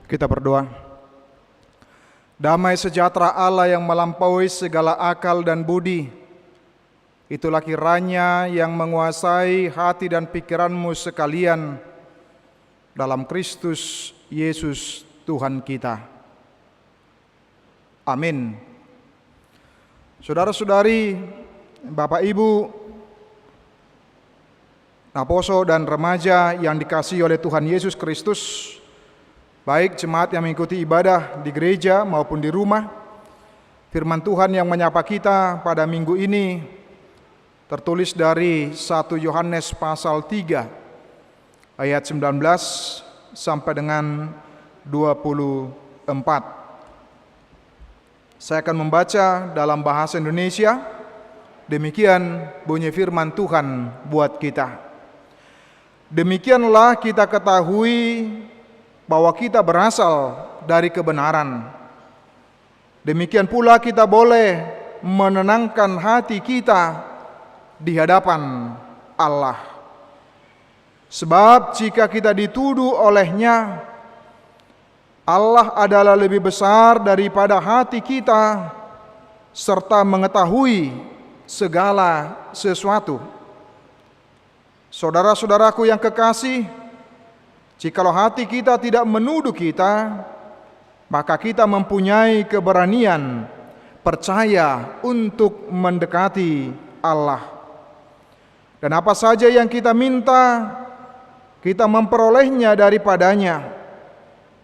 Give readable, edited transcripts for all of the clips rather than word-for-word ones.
Kita berdoa. Damai sejahtera Allah yang melampaui segala akal dan budi, itulah kiranya yang menguasai hati dan pikiranmu sekalian dalam Kristus Yesus Tuhan kita. Amin. Saudara-saudari, Bapak Ibu, Naposo dan remaja yang dikasihi oleh Tuhan Yesus Kristus, baik jemaat yang mengikuti ibadah di gereja maupun di rumah, firman Tuhan yang menyapa kita pada minggu ini tertulis dari 1 Yohanes pasal 3 ayat 19 sampai dengan 24. Saya akan membaca dalam bahasa Indonesia. Demikian bunyi firman Tuhan buat kita. Demikianlah kita ketahui bahwa kita berasal dari kebenaran. Demikian pula kita boleh menenangkan hati kita di hadapan Allah. Sebab jika kita dituduh olehnya, Allah adalah lebih besar daripada hati kita serta mengetahui segala sesuatu. Saudara-saudaraku yang kekasih, jikalau hati kita tidak menuduh kita, maka kita mempunyai keberanian percaya untuk mendekati Allah. Dan apa saja yang kita minta, kita memperolehnya daripadanya,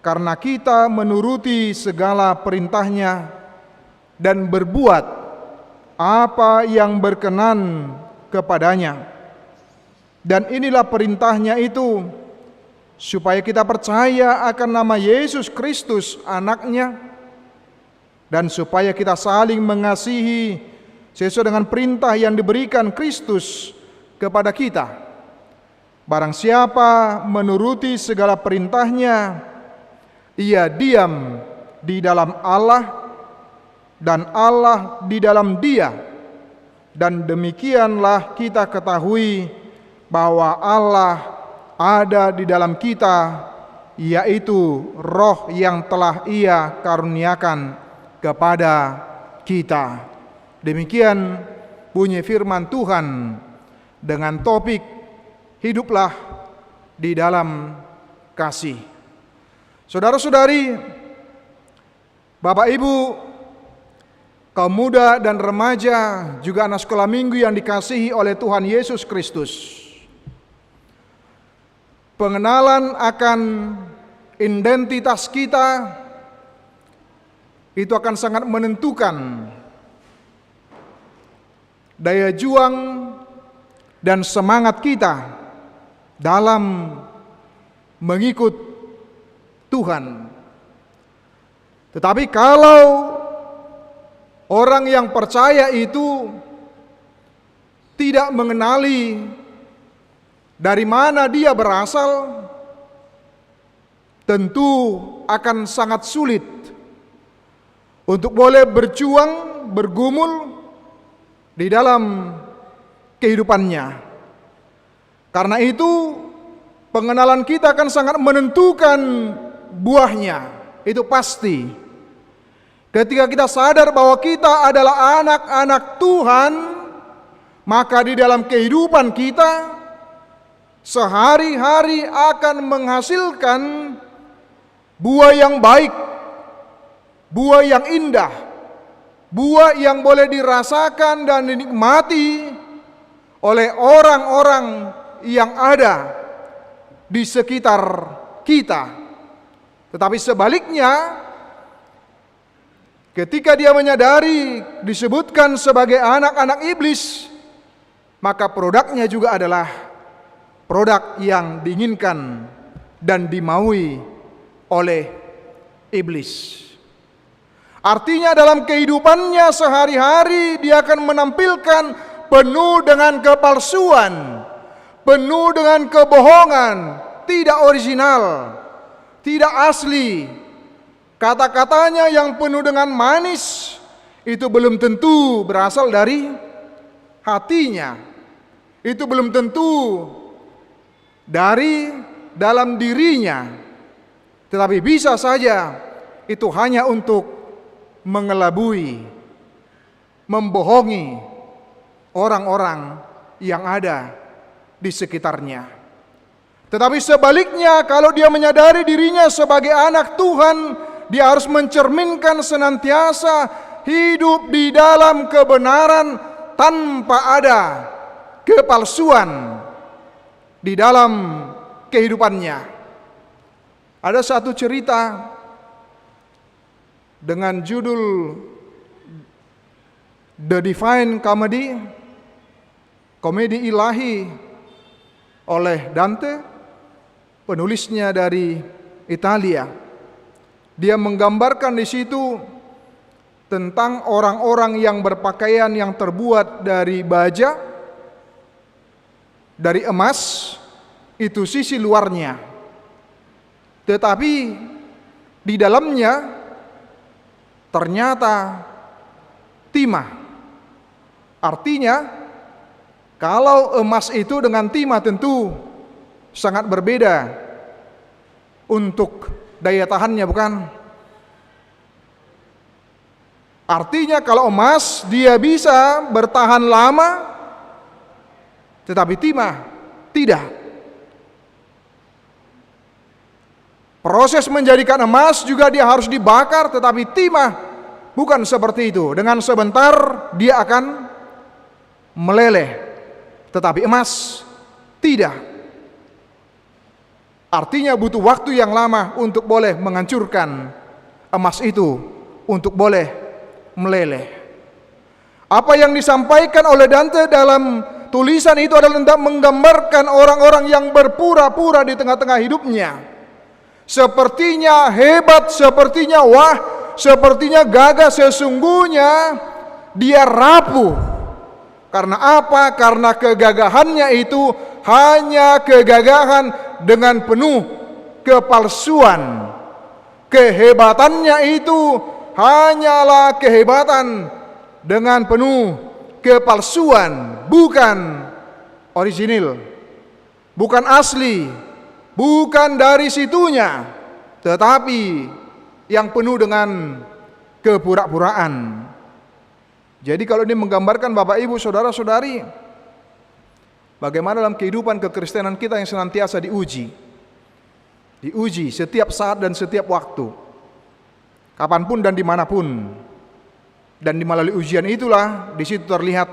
karena kita menuruti segala perintahnya dan berbuat apa yang berkenan kepadanya. Dan inilah perintahnya itu, supaya kita percaya akan nama Yesus Kristus anaknya, dan supaya kita saling mengasihi sesuai dengan perintah yang diberikan Kristus kepada kita. Barang siapa menuruti segala perintahnya, ia diam di dalam Allah dan Allah di dalam dia. Dan demikianlah kita ketahui bahwa Allah ada di dalam kita, yaitu Roh yang telah Ia karuniakan kepada kita. Demikian bunyi firman Tuhan dengan topik hiduplah di dalam kasih. Saudara-saudari, Bapak Ibu, kaum muda dan remaja, juga anak sekolah minggu yang dikasihi oleh Tuhan Yesus Kristus, pengenalan akan identitas kita itu akan sangat menentukan daya juang dan semangat kita dalam mengikut Tuhan. Tetapi kalau orang yang percaya itu tidak mengenali dari mana dia berasal, tentu akan sangat sulit untuk boleh berjuang, bergumul di dalam kehidupannya. Karena itu, pengenalan kita akan sangat menentukan buahnya, itu pasti. Ketika kita sadar bahwa kita adalah anak-anak Tuhan, maka di dalam kehidupan kita sehari-hari akan menghasilkan buah yang baik, buah yang indah, buah yang boleh dirasakan dan dinikmati oleh orang-orang yang ada di sekitar kita. Tetapi sebaliknya, ketika dia menyadari disebutkan sebagai anak-anak iblis, maka produknya juga adalah produk yang diinginkan dan dimaui oleh iblis. Artinya dalam kehidupannya sehari-hari dia akan menampilkan penuh dengan kepalsuan, penuh dengan kebohongan, tidak original, tidak asli. Kata-katanya yang penuh dengan manis itu belum tentu berasal dari hatinya. Itu belum tentu dari dalam dirinya. Tetapi bisa saja itu hanya untuk mengelabui, membohongi orang-orang yang ada di sekitarnya. Tetapi sebaliknya, kalau dia menyadari dirinya sebagai anak Tuhan, dia harus mencerminkan senantiasa hidup di dalam kebenaran tanpa ada kepalsuan di dalam kehidupannya. Ada satu cerita dengan judul The Divine Comedy, komedi ilahi oleh Dante, penulisnya dari Italia. Dia menggambarkan di situ tentang orang-orang yang berpakaian yang terbuat dari baja, dari emas, itu sisi luarnya. Tetapi di dalamnya ternyata timah. Artinya, kalau emas itu dengan timah tentu sangat berbeda untuk daya tahannya, bukan? Artinya kalau emas dia bisa bertahan lama, tetapi timah tidak. Proses menjadikan emas juga dia harus dibakar, tetapi timah bukan seperti itu. Dengan sebentar dia akan meleleh, tetapi emas tidak. Artinya butuh waktu yang lama untuk boleh menghancurkan emas itu, untuk boleh meleleh. Apa yang disampaikan oleh Dante dalam tulisan itu adalah untuk menggambarkan orang-orang yang berpura-pura di tengah-tengah hidupnya. Sepertinya hebat, sepertinya wah, sepertinya gagah, sesungguhnya dia rapuh. Karena apa? Karena kegagahannya itu hanya kegagahan dengan penuh kepalsuan. Kehebatannya itu hanyalah kehebatan dengan penuh kepalsuan, bukan orisinil, bukan asli, bukan dari situnya, tetapi yang penuh dengan kepura-puraan. Jadi kalau ini menggambarkan Bapak Ibu Saudara-saudari, bagaimana dalam kehidupan kekristenan kita yang senantiasa diuji setiap saat dan setiap waktu, kapanpun dan dimanapun. Dan di melalui ujian itulah di situ terlihat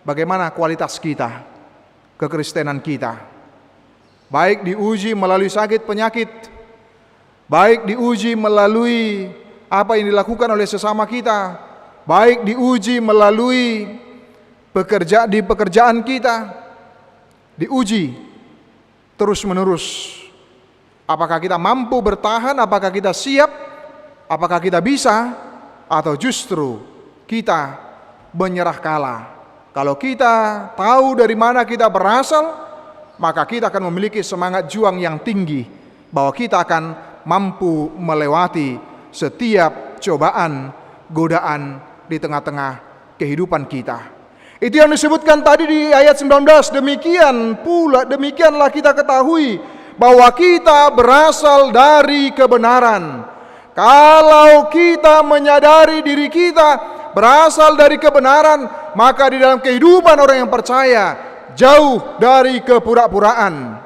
bagaimana kualitas kita, kekristenan kita. Baik diuji melalui sakit penyakit, baik diuji melalui apa yang dilakukan oleh sesama kita, baik diuji melalui pekerjaan kita, diuji terus menerus. Apakah kita mampu bertahan, apakah kita siap, apakah kita bisa, atau justru kita menyerah kalah. Kalau kita tahu dari mana kita berasal, maka kita akan memiliki semangat juang yang tinggi, bahwa kita akan mampu melewati setiap cobaan, godaan di tengah-tengah kehidupan kita. Itu yang disebutkan tadi di ayat 19. Demikianlah kita ketahui bahwa kita berasal dari kebenaran. Kalau kita menyadari diri kita berasal dari kebenaran, maka di dalam kehidupan orang yang percaya jauh dari kepura-puraan,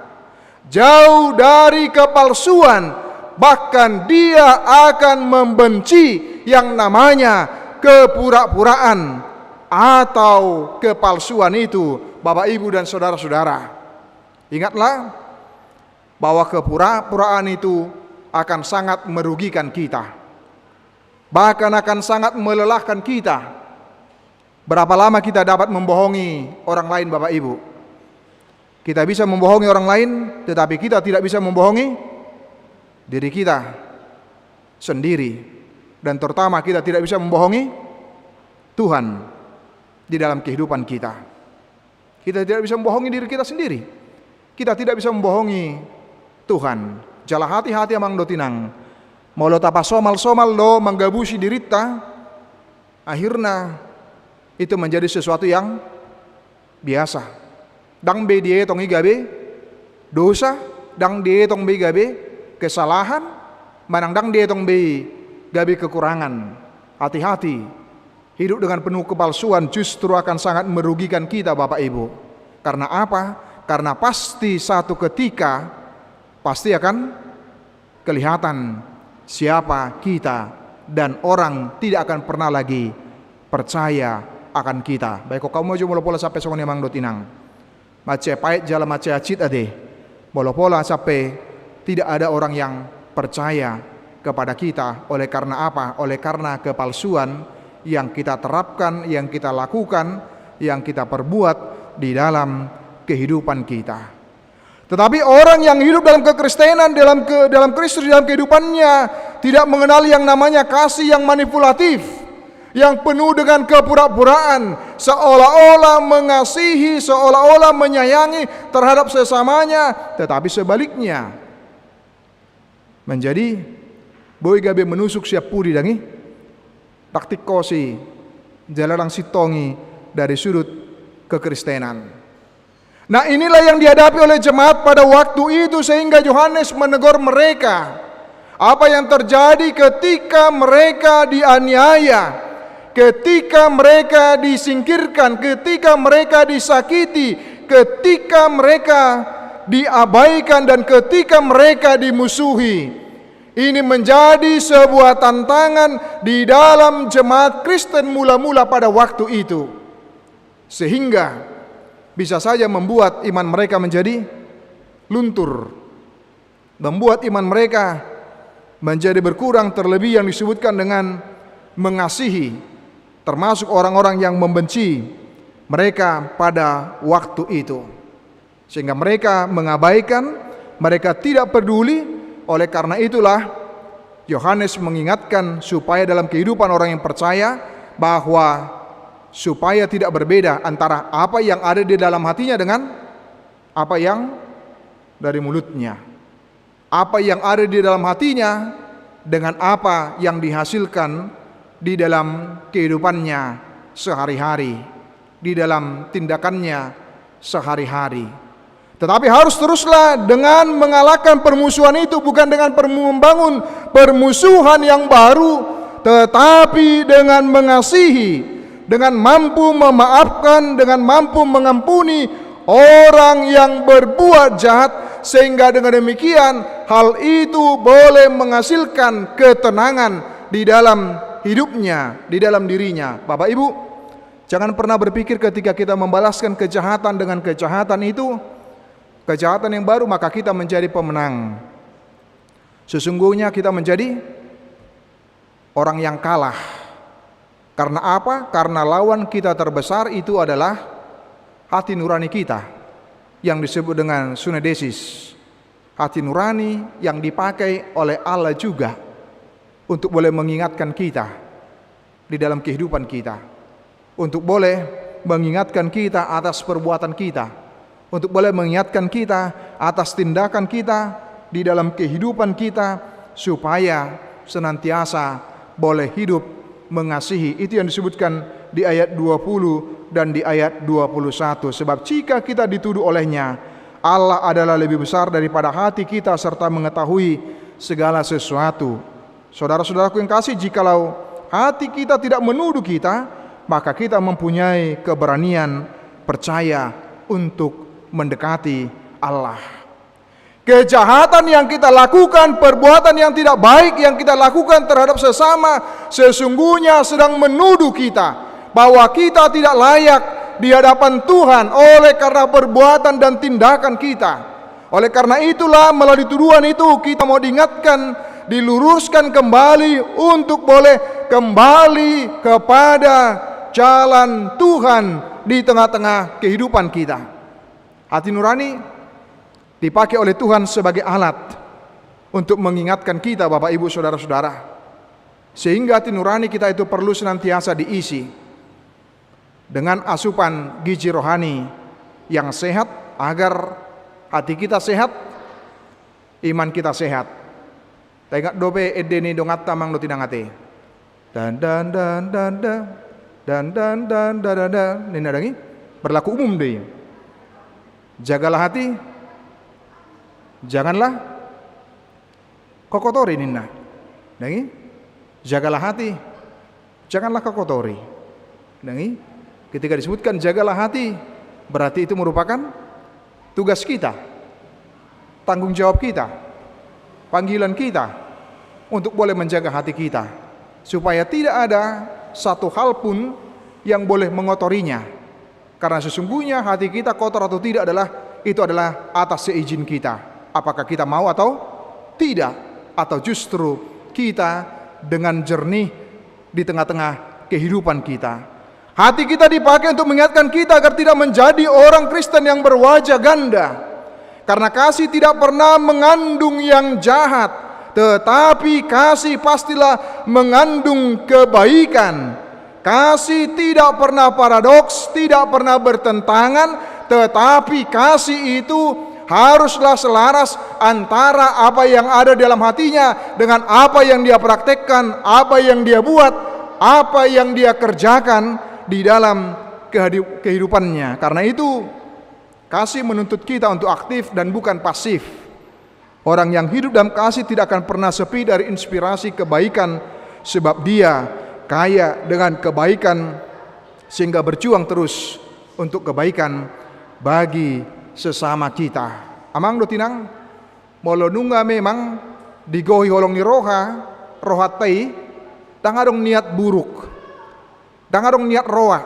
jauh dari kepalsuan, bahkan dia akan membenci yang namanya kepura-puraan atau kepalsuan itu. Bapak, Ibu, dan saudara-saudara, ingatlah bahwa kepura-puraan itu akan sangat merugikan kita, bahkan akan sangat melelahkan kita. Berapa lama kita dapat membohongi orang lain, Bapak Ibu? Kita bisa membohongi orang lain, tetapi kita tidak bisa membohongi diri kita sendiri. Dan terutama kita tidak bisa membohongi Tuhan di dalam kehidupan kita. Kita tidak bisa membohongi diri kita sendiri. Kita tidak bisa membohongi Tuhan. Jala hati-hati amang do tinang. Mau lo tapa somal-somal lo menggabusi dirita, akhirnya itu menjadi sesuatu yang biasa. Dang be die tong igabe dosa, dang die tong be igabe kesalahan, manangdang dia tong be gabi kekurangan. Hati-hati, hidup dengan penuh kepalsuan justru akan sangat merugikan kita Bapak Ibu. Karena apa? Karena pasti satu ketika pasti akan kelihatan siapa kita, dan orang tidak akan pernah lagi percaya akan kita. Baik kok kamu mau pola sampai songon emang dotinang. Mace pait jala mace acit ade. Pola sampai tidak ada orang yang percaya kepada kita. Oleh karena apa? Oleh karena kepalsuan yang kita terapkan, yang kita lakukan, yang kita perbuat di dalam kehidupan kita. Tetapi orang yang hidup dalam kekristenan, dalam Kristus, dalam kehidupannya, tidak mengenal yang namanya kasih yang manipulatif, yang penuh dengan kepura-puraan, seolah-olah mengasihi, seolah-olah menyayangi terhadap sesamanya, tetapi sebaliknya menjadi boy gabe menusuk siap puri dangi taktik kosi jalarang sitongi dari sudut kekristenan. Nah, inilah yang dihadapi oleh jemaat pada waktu itu, sehingga Yohanes menegur mereka. Apa yang terjadi ketika mereka dianiaya, ketika mereka disingkirkan, ketika mereka disakiti, ketika mereka diabaikan, dan ketika mereka dimusuhi. Ini menjadi sebuah tantangan di dalam jemaat Kristen mula-mula pada waktu itu, sehingga bisa saja membuat iman mereka menjadi luntur, membuat iman mereka menjadi berkurang, terlebih yang disebutkan dengan mengasihi, termasuk orang-orang yang membenci mereka pada waktu itu, sehingga mereka mengabaikan, mereka tidak peduli. Oleh karena itulah Yohanes mengingatkan supaya dalam kehidupan orang yang percaya, bahwa supaya tidak berbeda antara apa yang ada di dalam hatinya dengan apa yang dari mulutnya. Apa yang ada di dalam hatinya dengan apa yang dihasilkan di dalam kehidupannya sehari-hari, di dalam tindakannya sehari-hari. Tetapi harus teruslah dengan mengalahkan permusuhan itu, bukan dengan membangun permusuhan yang baru, tetapi dengan mengasihi, dengan mampu memaafkan, dengan mampu mengampuni orang yang berbuat jahat, sehingga dengan demikian hal itu boleh menghasilkan ketenangan di dalam hidupnya, di dalam dirinya. Bapak Ibu, jangan pernah berpikir ketika kita membalaskan kejahatan dengan kejahatan itu, kejahatan yang baru, maka kita menjadi pemenang. Sesungguhnya kita menjadi orang yang kalah. Karena apa? Karena lawan kita terbesar itu adalah hati nurani kita, yang disebut dengan sunedesis. Hati nurani yang dipakai oleh Allah juga untuk boleh mengingatkan kita di dalam kehidupan kita, untuk boleh mengingatkan kita atas perbuatan kita, untuk boleh mengingatkan kita atas tindakan kita di dalam kehidupan kita, supaya senantiasa boleh hidup mengasihi. Itu yang disebutkan di ayat 20 dan di ayat 21. Sebab jika kita dituduh olehnya, Allah adalah lebih besar daripada hati kita, serta mengetahui segala sesuatu. Saudara-saudaraku yang kasih, jikalau hati kita tidak menuduh kita, maka kita mempunyai keberanian percaya untuk mendekati Allah. Kejahatan yang kita lakukan, perbuatan yang tidak baik yang kita lakukan terhadap sesama, sesungguhnya sedang menuduh kita bahwa kita tidak layak di hadapan Tuhan oleh karena perbuatan dan tindakan kita. Oleh karena itulah melalui tuduhan itu kita mau diingatkan, diluruskan kembali untuk boleh kembali kepada jalan Tuhan di tengah-tengah kehidupan kita. Hati nurani dipakai oleh Tuhan sebagai alat untuk mengingatkan kita, Bapak Ibu Saudara-saudara, sehingga hati nurani kita itu perlu senantiasa diisi dengan asupan gizi rohani yang sehat, agar hati kita sehat, iman kita sehat. Tengok dobe edeni dongat tamang do tinangate. Dan nina dangi berlaku umum deh. Jagalah hati, janganlah kau kotori ninna. Nangi, jagalah hati, janganlah kau kotori. Nangi, ketika disebutkan jagalah hati, berarti itu merupakan tugas kita, tanggung jawab kita, panggilan kita untuk boleh menjaga hati kita, supaya tidak ada satu hal pun yang boleh mengotorinya. Karena sesungguhnya hati kita kotor atau tidak itu adalah atas seizin kita. Apakah kita mau atau tidak, atau justru kita dengan jernih di tengah-tengah kehidupan kita. Hati kita dipakai untuk mengingatkan kita agar tidak menjadi orang Kristen yang berwajah ganda. Karena kasih tidak pernah mengandung yang jahat, tetapi kasih pastilah mengandung kebaikan. Kasih tidak pernah paradoks, tidak pernah bertentangan, tetapi kasih itu haruslah selaras antara apa yang ada dalam hatinya dengan apa yang dia praktekkan, apa yang dia buat, apa yang dia kerjakan di dalam kehidupannya. Karena itu kasih menuntut kita untuk aktif dan bukan pasif. Orang yang hidup dalam kasih tidak akan pernah sepi dari inspirasi kebaikan, sebab dia kaya dengan kebaikan sehingga berjuang terus untuk kebaikan bagi sesama kita. Amang do tinang molo nunga memang digohi holong ni roha tai dangadong niat buruk, dangadong niat roa,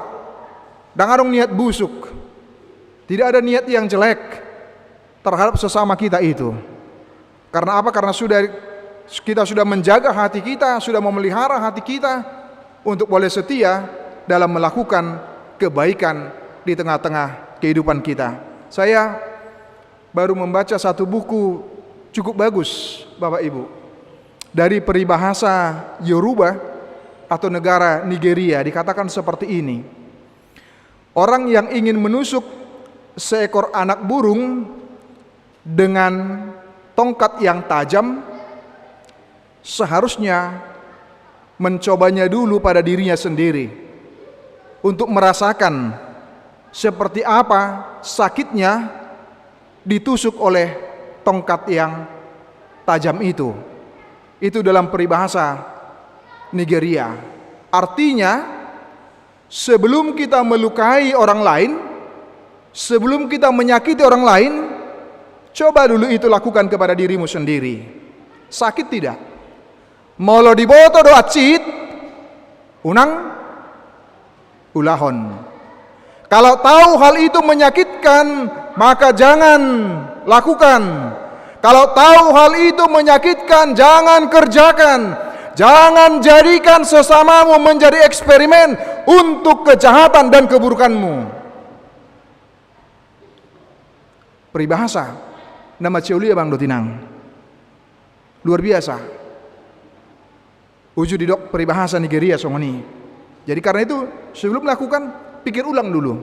dangadong niat busuk. Tidak ada niat yang jelek terhadap sesama kita itu. Karena apa? Karena kita sudah menjaga hati kita, sudah memelihara hati kita untuk boleh setia dalam melakukan kebaikan di tengah-tengah kehidupan kita. Saya baru membaca satu buku cukup bagus, Bapak Ibu, dari peribahasa Yoruba atau negara Nigeria. Dikatakan seperti ini: orang yang ingin menusuk seekor anak burung dengan tongkat yang tajam seharusnya mencobanya dulu pada dirinya sendiri untuk merasakan seperti apa sakitnya ditusuk oleh tongkat yang tajam itu. Itu dalam peribahasa Nigeria. Artinya, sebelum kita melukai orang lain, sebelum kita menyakiti orang lain, coba dulu itu lakukan kepada dirimu sendiri. Sakit tidak? Molo diboto do acit, unang ulahon. Kalau tahu hal itu menyakitkan, maka jangan lakukan. Kalau tahu hal itu menyakitkan, jangan kerjakan. Jangan jadikan sesamamu menjadi eksperimen untuk kejahatan dan keburukanmu. Peribahasa nama Ceulia Bang Dotinang. Luar biasa. Uju didok peribahasa Nigeria songoni. Jadi karena itu sebelum melakukan, pikir ulang dulu.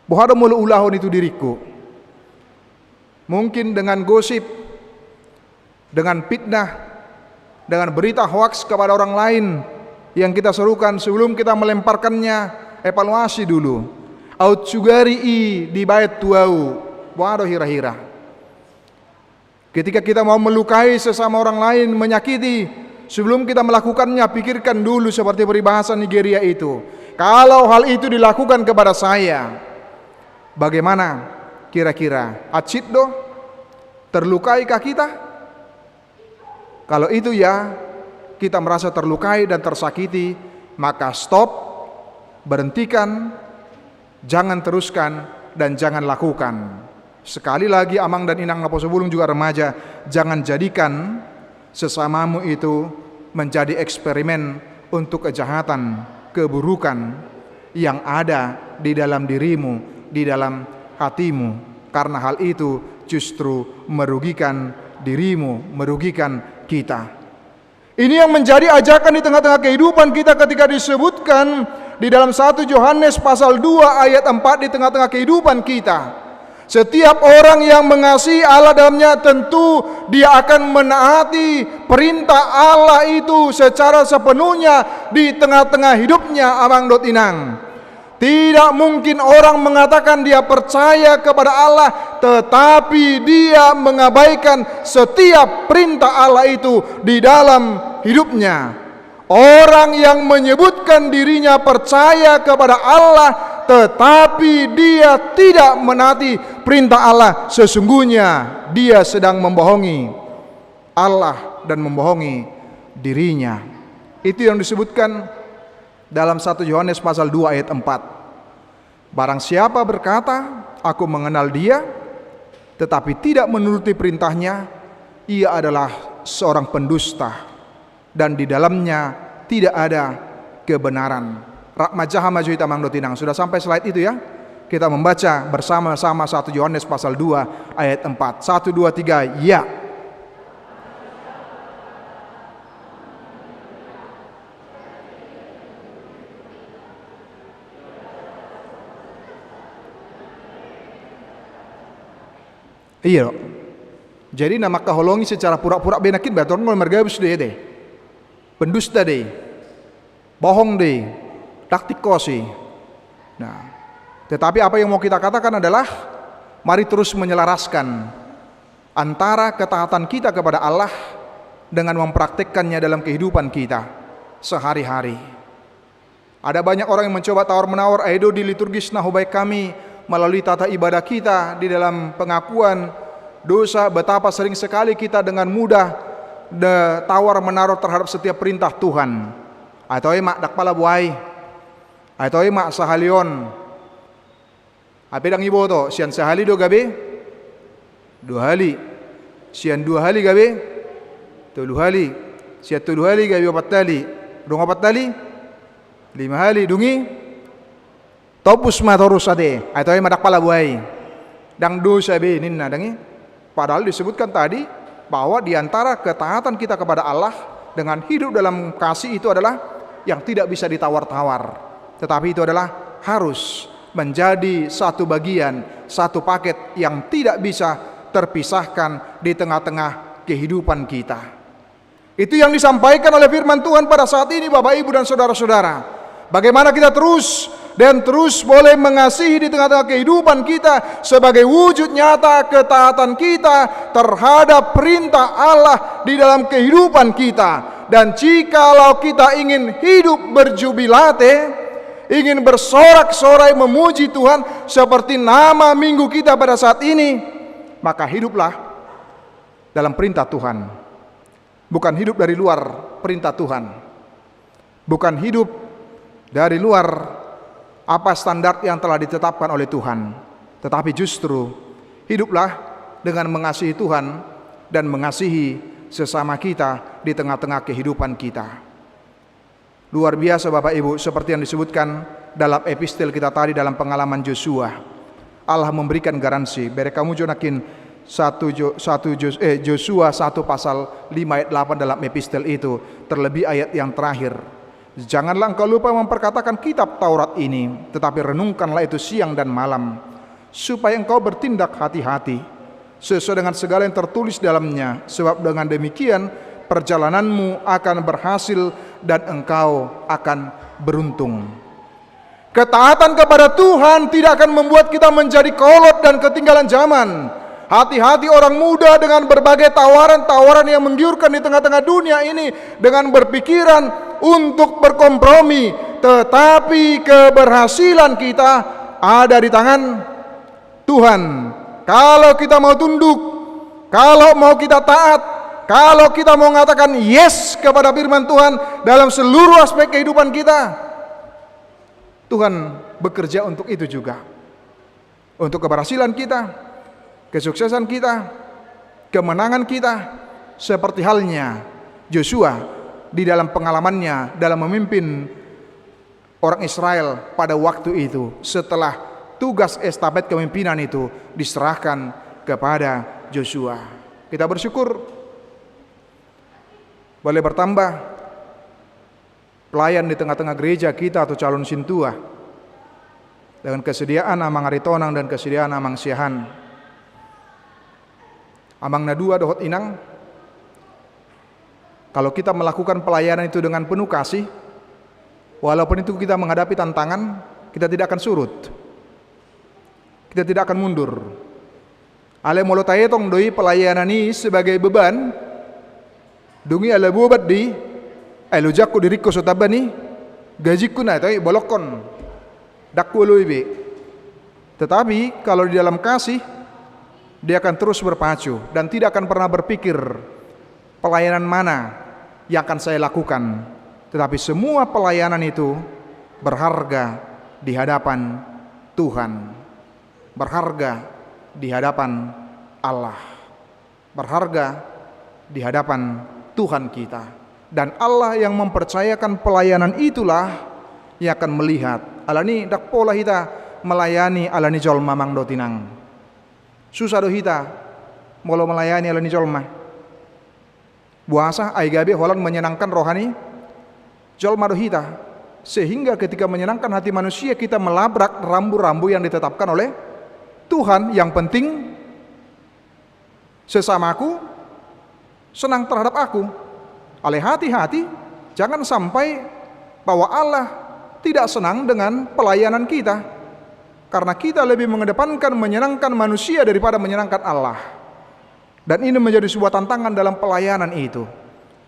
Bahwa mulu ulahon itu diriku. Mungkin dengan gosip, dengan fitnah, dengan berita hoaks kepada orang lain yang kita serukan, sebelum kita melemparkannya, evaluasi dulu. Aut sugari di bait tuau, wado hira-hira. Ketika kita mau melukai sesama orang lain, menyakiti, sebelum kita melakukannya, pikirkan dulu seperti peribahasa Nigeria itu. Kalau hal itu dilakukan kepada saya, bagaimana kira-kira? Acit do? Terlukaikah kita? Kalau itu ya, kita merasa terlukai dan tersakiti, maka stop, berhentikan, jangan teruskan, dan jangan lakukan. Sekali lagi Amang dan Inang Napo Sebulung juga remaja, jangan jadikan sesamamu itu menjadi eksperimen untuk kejahatan, keburukan yang ada di dalam dirimu, di dalam hatimu. Karena hal itu justru merugikan dirimu, merugikan kita. Ini yang menjadi ajakan di tengah-tengah kehidupan kita ketika disebutkan di dalam 1 Yohanes pasal 2 ayat 4 di tengah-tengah kehidupan kita. Setiap orang yang mengasihi Allah dalamnya tentu dia akan menaati perintah Allah itu secara sepenuhnya di tengah-tengah hidupnya. Amang dot inang. Tidak mungkin orang mengatakan dia percaya kepada Allah, tetapi dia mengabaikan setiap perintah Allah itu di dalam hidupnya. Orang yang menyebutkan dirinya percaya kepada Allah, tetapi dia tidak menaati perintah Allah, sesungguhnya dia sedang membohongi Allah dan membohongi dirinya. Itu yang disebutkan dalam 1 Yohanes pasal 2 ayat 4. Barang siapa berkata, aku mengenal dia, tetapi tidak menuruti perintahnya, ia adalah seorang pendusta, dan di dalamnya tidak ada kebenaran. Rakmajaha maju hitam angdotinang. Sudah sampai slide itu ya? Kita membaca bersama-sama 1 Yohanes pasal 2 ayat 4. 1, 2, 3, ya. Iya. Jadi nama kaholongi secara pura-pura benakit baton ngol mergabus deh. Pendusta deh. Bohong deh. Taktikosi. Nah, tetapi apa yang mau kita katakan adalah mari terus menyelaraskan antara ketaatan kita kepada Allah dengan mempraktikkannya dalam kehidupan kita sehari-hari. Ada banyak orang yang mencoba tawar-menawar aido di liturgis nahubai kami melalui tata ibadah kita di dalam pengakuan dosa. Betapa sering sekali kita dengan mudah tawar menaruh terhadap setiap perintah Tuhan. Atau mak dak pala buai, atau mak sahalion. Apa dang ibo to? Sian sahali do gabe, 2 hari. Sian 2 hari gabe, 3 hari. Sian 3 hari gabe 4 hari. Dong 4 hari, 5 hari dungi. Topus matorus ade, atau madak pala buai, dang dosa be ninna dangi. Padahal disebutkan tadi bahwa diantara ketaatan kita kepada Allah dengan hidup dalam kasih itu adalah yang tidak bisa ditawar-tawar, tetapi itu adalah harus menjadi satu bagian, satu paket yang tidak bisa terpisahkan di tengah-tengah kehidupan kita. Itu yang disampaikan oleh firman Tuhan pada saat ini, Bapak Ibu dan saudara-saudara. Bagaimana kita terus boleh mengasihi di tengah-tengah kehidupan kita sebagai wujud nyata ketaatan kita terhadap perintah Allah di dalam kehidupan kita. Dan jikalau kita ingin hidup berjubilate, ingin bersorak-sorai memuji Tuhan seperti nama minggu kita pada saat ini, maka hiduplah dalam perintah Tuhan. Bukan hidup dari luar perintah Tuhan. Bukan hidup dari luar apa standar yang telah ditetapkan oleh Tuhan, tetapi justru hiduplah dengan mengasihi Tuhan dan mengasihi sesama kita di tengah-tengah kehidupan kita. Luar biasa Bapak Ibu, seperti yang disebutkan dalam epistel kita tadi dalam pengalaman Joshua. Allah memberikan garansi. Bere kamu jonakin Joshua 1 pasal 5 ayat 8 dalam epistel itu, terlebih ayat yang terakhir. Janganlah engkau lupa memperkatakan kitab Taurat ini, tetapi renungkanlah itu siang dan malam, supaya engkau bertindak hati-hati sesuai dengan segala yang tertulis dalamnya, sebab dengan demikian perjalananmu akan berhasil dan engkau akan beruntung. Ketaatan kepada Tuhan tidak akan membuat kita menjadi kolot dan ketinggalan zaman. Hati-hati orang muda dengan berbagai tawaran-tawaran yang menggiurkan di tengah-tengah dunia ini dengan berpikiran untuk berkompromi, tetapi keberhasilan kita ada di tangan Tuhan. Kalau kita mau tunduk, kalau mau kita taat, kalau kita mau mengatakan yes kepada firman Tuhan dalam seluruh aspek kehidupan kita, Tuhan bekerja untuk itu juga. Untuk keberhasilan kita, kesuksesan kita, kemenangan kita, seperti halnya Joshua di dalam pengalamannya dalam memimpin orang Israel pada waktu itu, setelah tugas estafet kepemimpinan itu diserahkan kepada Joshua. Kita bersyukur boleh bertambah pelayan di tengah-tengah gereja kita atau calon sintua dengan kesediaan amang aritonang dan kesediaan amang siahan. Amang nadua dohot inang, kalau kita melakukan pelayanan itu dengan penuh kasih, walaupun itu kita menghadapi tantangan, kita tidak akan surut. Kita tidak akan mundur. Ale molo tayetong doi pelayanan ini sebagai beban. Dungi ala bubat di lujakku diriku sotabani gajiku na itu bolokon dakku luibe. Tetapi kalau di dalam kasih dia akan terus berpacu dan tidak akan pernah berpikir pelayanan mana yang akan saya lakukan. Tetapi semua pelayanan itu berharga di hadapan Tuhan, berharga di hadapan Allah, berharga di hadapan Tuhan kita. Dan Allah yang mempercayakan pelayanan itulah yang akan melihat alani dak pola kita melayani alani jolma mang do tinang. Susah do kita molo melayani alani jolma. Buasa ai gabe holan menyenangkan rohani jolma do kita, sehingga ketika menyenangkan hati manusia kita melabrak rambu-rambu yang ditetapkan oleh Tuhan. Yang penting sesamaku senang terhadap aku. Ale hati-hati jangan sampai bahwa Allah tidak senang dengan pelayanan kita, karena kita lebih mengedepankan menyenangkan manusia daripada menyenangkan Allah. Dan ini menjadi sebuah tantangan dalam pelayanan itu,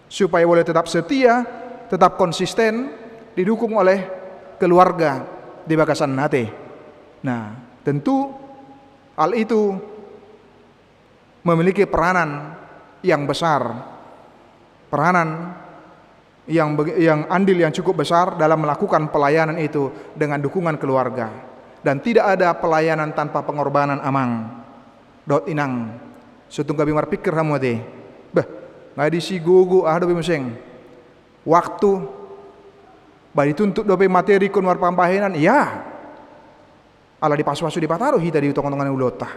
supaya boleh tetap setia, tetap konsisten, didukung oleh keluarga di bagasan hati. Nah, tentu hal itu memiliki peranan yang besar, peranan yang andil yang cukup besar dalam melakukan pelayanan itu dengan dukungan keluarga. Dan tidak ada pelayanan tanpa pengorbanan amang. Dot inang setung gabi marpikir hamu ade. Bah, ngadi si gugu do bimuseng. Waktu bari tuntut dope materi kun war pampahenan, ya. Ala dipasu-pasu dipataruh hita di utong-utongan ulota.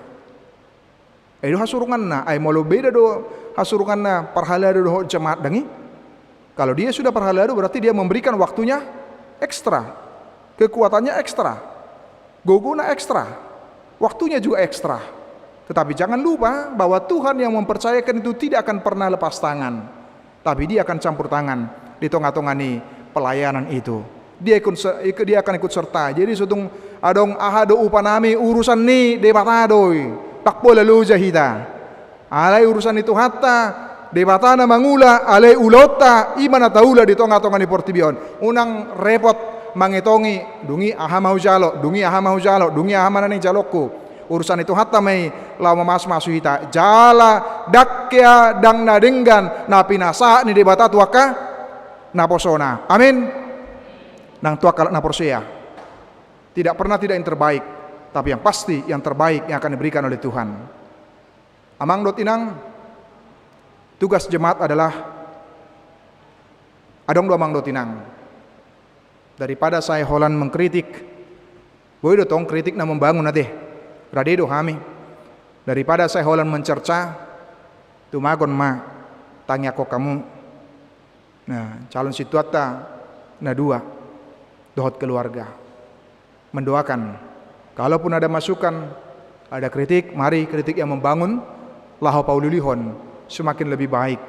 Do hasurungan na, ay molo beda do hasurungan na parhalado do jemaat dangi. Kalau dia sudah parhalado berarti dia memberikan waktunya ekstra, kekuatannya ekstra, goguna ekstra, waktunya juga ekstra. Tetapi jangan lupa bahwa Tuhan yang mempercayakan itu tidak akan pernah lepas tangan, tapi dia akan campur tangan di tongah-tongani pelayanan itu. Dia akan ikut serta. Jadi sutung adong ahado upanami urusan ni debatadoi tak boleh lu jahita. Alai urusan itu hatta debatana mangula alai ulota imana taula di tongah-tongani portibion. Unang repot mangitongi dungi aha mau jalo, dungi aha mau jalo, dungi aha mana nih jalokku. Urusan itu hatta mai lama mas hita jala dakya dang nadenggan na pinasa ni debata tuaka na posona. Amin. Nang tuaka na porsia. Tidak pernah tidak yang terbaik, tapi yang pasti yang terbaik yang akan diberikan oleh Tuhan. Amang dot inang, tugas jemaat adalah adong do amang dot inang. Daripada saya holan mengkritik, boy do tong kritik na membangun nate. Radedo kami. Daripada saya holan mencerca, tumagon ma tanya kok kamu. Nah, calon situata na dua dohot keluarga. Mendoakan, kalaupun ada masukan, ada kritik, mari kritik yang membangun, lahu paululihon semakin lebih baik,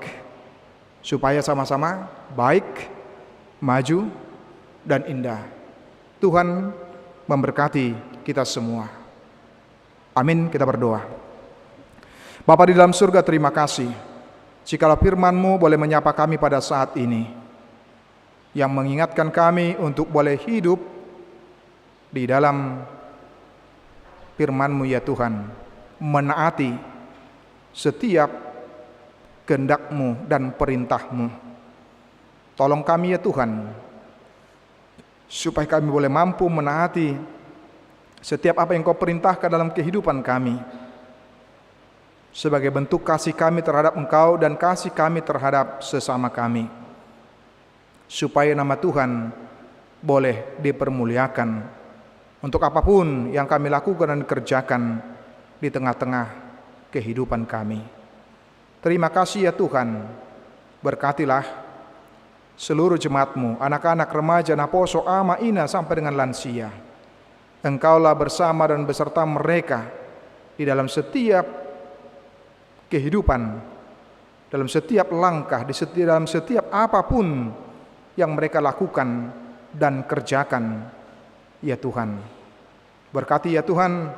supaya sama-sama baik, maju dan indah. Tuhan memberkati kita semua. Amin, kita berdoa. Bapa di dalam surga, terima kasih jikalau firman-Mu boleh menyapa kami pada saat ini, yang mengingatkan kami untuk boleh hidup di dalam firman-Mu ya Tuhan, menaati setiap kehendak-Mu dan perintah-Mu. Tolong kami ya Tuhan, supaya kami boleh mampu menaati setiap apa yang Kau perintahkan dalam kehidupan kami, sebagai bentuk kasih kami terhadap Engkau dan kasih kami terhadap sesama kami, supaya nama Tuhan boleh dipermuliakan untuk apapun yang kami lakukan dan kerjakan di tengah-tengah kehidupan kami. Terima kasih ya Tuhan, berkatilah seluruh jemaat-Mu, anak-anak, remaja, naposo, ama, ina, sampai dengan lansia. Engkaulah bersama dan beserta mereka di dalam setiap kehidupan, dalam setiap langkah, dalam setiap apapun yang mereka lakukan dan kerjakan. ya Tuhan. Berkati ya Tuhan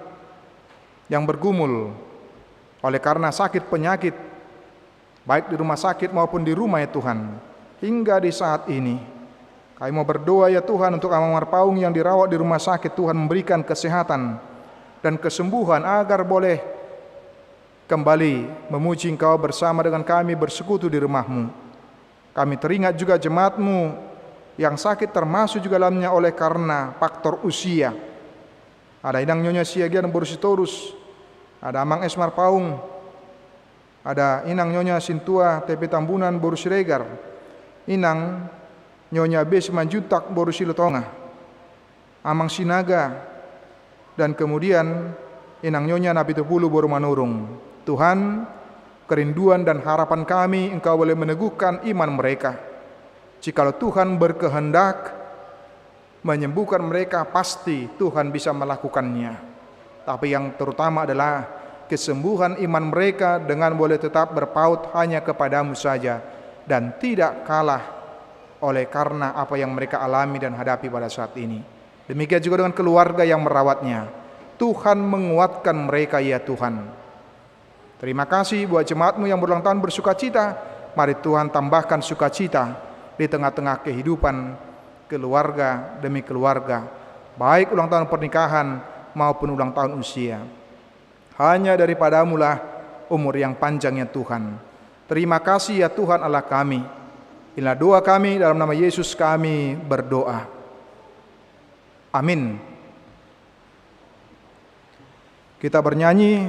yang bergumul oleh karena sakit penyakit, baik di rumah sakit maupun di rumah ya Tuhan. Hingga di saat ini kami mau berdoa ya Tuhan untuk Amang Marpaung yang dirawat di rumah sakit. Tuhan memberikan kesehatan dan kesembuhan agar boleh kembali memuji Engkau bersama dengan kami bersekutu di rumah-Mu. Kami teringat juga jemaat-Mu yang sakit, termasuk juga dalamnya oleh karena faktor usia. Ada Inang Nyonya Siagian Borsitorus, ada Amang S. Marpaung, ada Inang Nyonya Sintua TP Tambunan Boru Siregar, Inang Nyonya B. Simanjuntak Boru Silotonga, Amang Sinaga, dan kemudian Inang Nyonya Napitupulu Boru Manurung. Tuhan, kerinduan dan harapan kami Engkau boleh meneguhkan iman mereka. Jikalau Tuhan berkehendak menyembuhkan mereka, pasti Tuhan bisa melakukannya. Tapi yang terutama adalah kesembuhan iman mereka dengan boleh tetap berpaut hanya kepadamu saja dan tidak kalah oleh karena apa yang mereka alami dan hadapi pada saat ini. Demikian juga dengan keluarga yang merawatnya. Tuhan menguatkan mereka ya Tuhan. Terima kasih buat jemaat-Mu yang berulang tahun bersuka cita. Mari Tuhan tambahkan sukacita di tengah-tengah kehidupan keluarga demi keluarga, baik ulang tahun pernikahan maupun ulang tahun usia. Hanya daripadamu lah umur yang panjang ya Tuhan. Terima kasih ya Tuhan Allah kami. Inilah doa kami, dalam nama Yesus kami berdoa. Amin. Kita bernyanyi